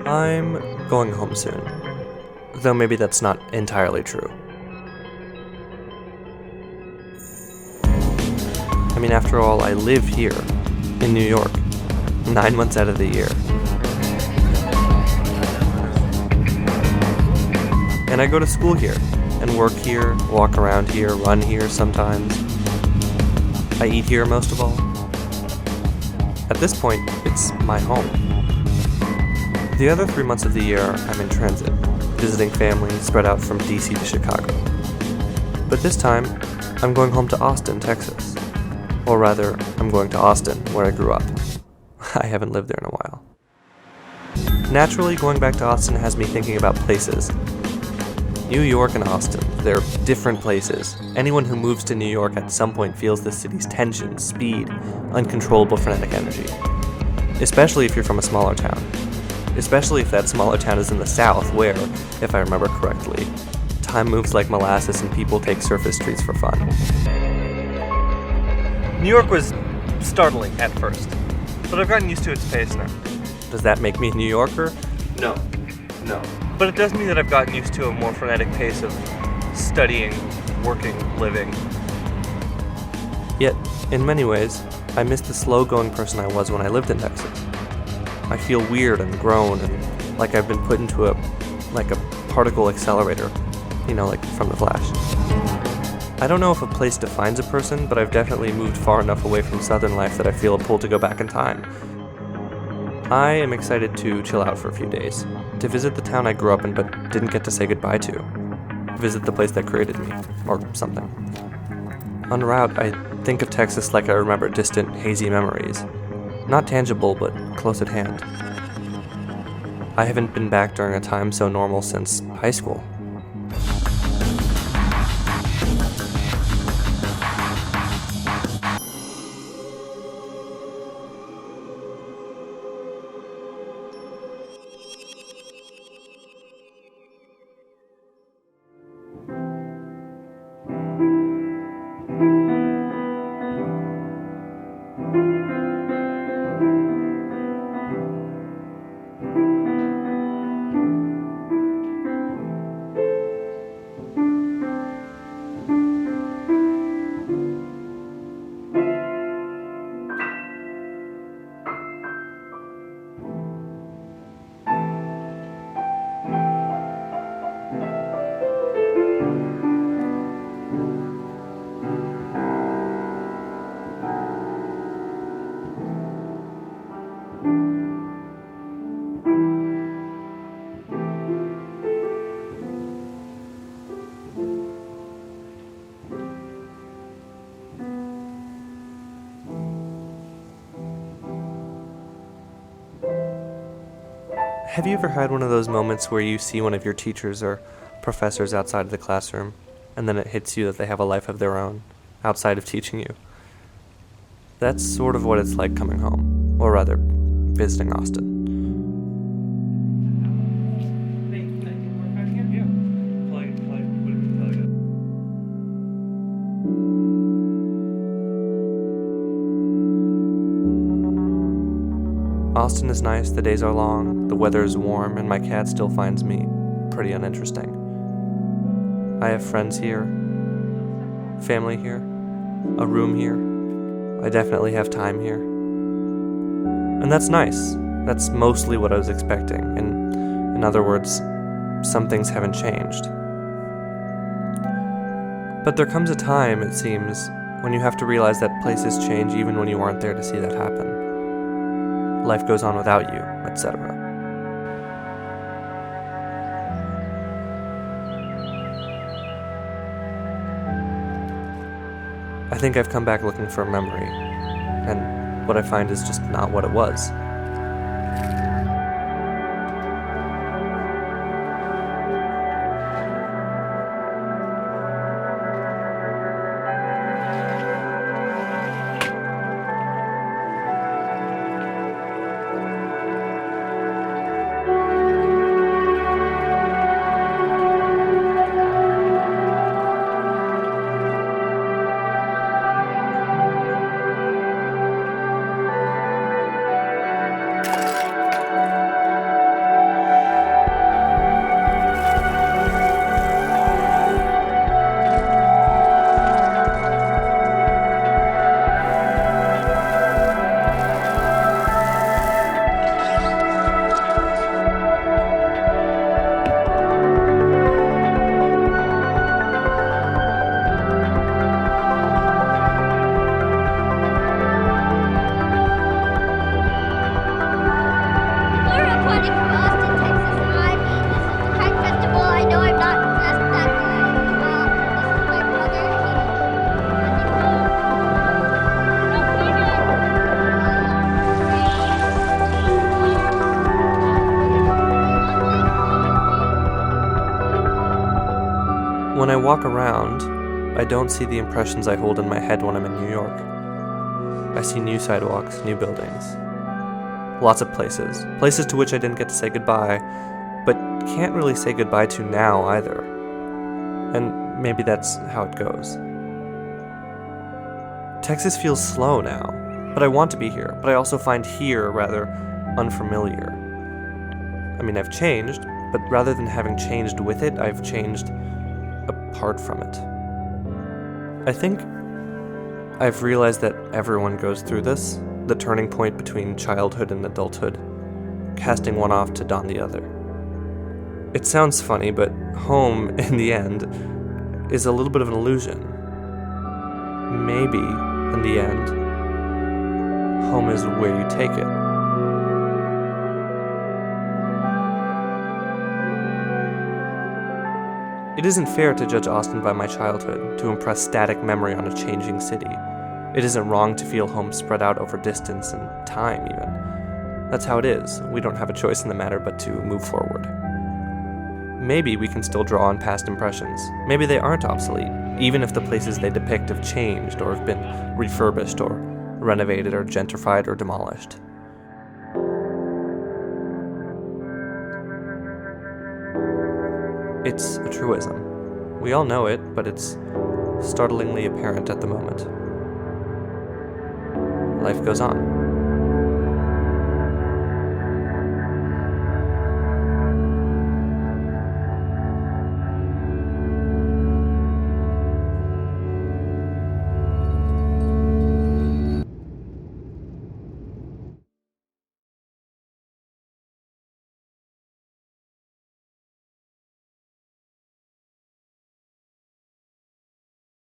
I'm going home soon, though maybe that's not entirely true. I mean, after all, I live here, in New York, 9 months out of the year. And I go to school here, and work here, walk around here, run here sometimes. I eat here most of all. At this point, it's my home. The other 3 months of the year, I'm in transit, visiting family spread out from DC to Chicago. But this time, I'm going home to Austin, Texas. Or rather, I'm going to Austin, where I grew up. I haven't lived there in a while. Naturally, going back to Austin has me thinking about places. New York and Austin, they're different places. Anyone who moves to New York at some point feels the city's tension, speed, uncontrollable frenetic energy. Especially if you're from a smaller town. Especially if that smaller town is in the South, where, if I remember correctly, time moves like molasses and people take surface streets for fun. New York was startling at first, but I've gotten used to its pace now. Does that make me a New Yorker? No. But it does mean that I've gotten used to a more frenetic pace of studying, working, living. Yet, in many ways, I miss the slow-going person I was when I lived in Texas. I feel weird and grown and like I've been put into a particle accelerator, like from The Flash. I don't know if a place defines a person, but I've definitely moved far enough away from Southern life that I feel a pull to go back in time. I am excited to chill out for a few days, to visit the town I grew up in but didn't get to say goodbye to, visit the place that created me, or something. En route, I think of Texas like I remember distant, hazy memories. Not tangible, but close at hand. I haven't been back during a time so normal since high school. Have you ever had one of those moments where you see one of your teachers or professors outside of the classroom, and then it hits you that they have a life of their own, outside of teaching you? That's sort of what it's like coming home, or rather, visiting Austin. Austin is nice, the days are long, the weather is warm, and my cat still finds me pretty uninteresting. I have friends here, family here, a room here. I definitely have time here. And that's nice. That's mostly what I was expecting. In other words, some things haven't changed. But there comes a time, it seems, when you have to realize that places change even when you aren't there to see that happen. Life goes on without you, etc. I think I've come back looking for a memory, and what I find is just not what it was. When I walk around, I don't see the impressions I hold in my head when I'm in New York. I see new sidewalks, new buildings. Lots of places. Places to which I didn't get to say goodbye, but can't really say goodbye to now either. And maybe that's how it goes. Texas feels slow now, but I want to be here, but I also find here rather unfamiliar. I mean, I've changed, but rather than having changed with it, I've changed apart from it. I think I've realized that everyone goes through this, the turning point between childhood and adulthood, casting one off to don the other. It sounds funny, but home, in the end, is a little bit of an illusion. Maybe, in the end, home is where you take it. It isn't fair to judge Austin by my childhood, to impress static memory on a changing city. It isn't wrong to feel home spread out over distance and time, even. That's how it is. We don't have a choice in the matter but to move forward. Maybe we can still draw on past impressions. Maybe they aren't obsolete, even if the places they depict have changed or have been refurbished or renovated or gentrified or demolished. It's a truism. We all know it, but it's startlingly apparent at the moment. Life goes on.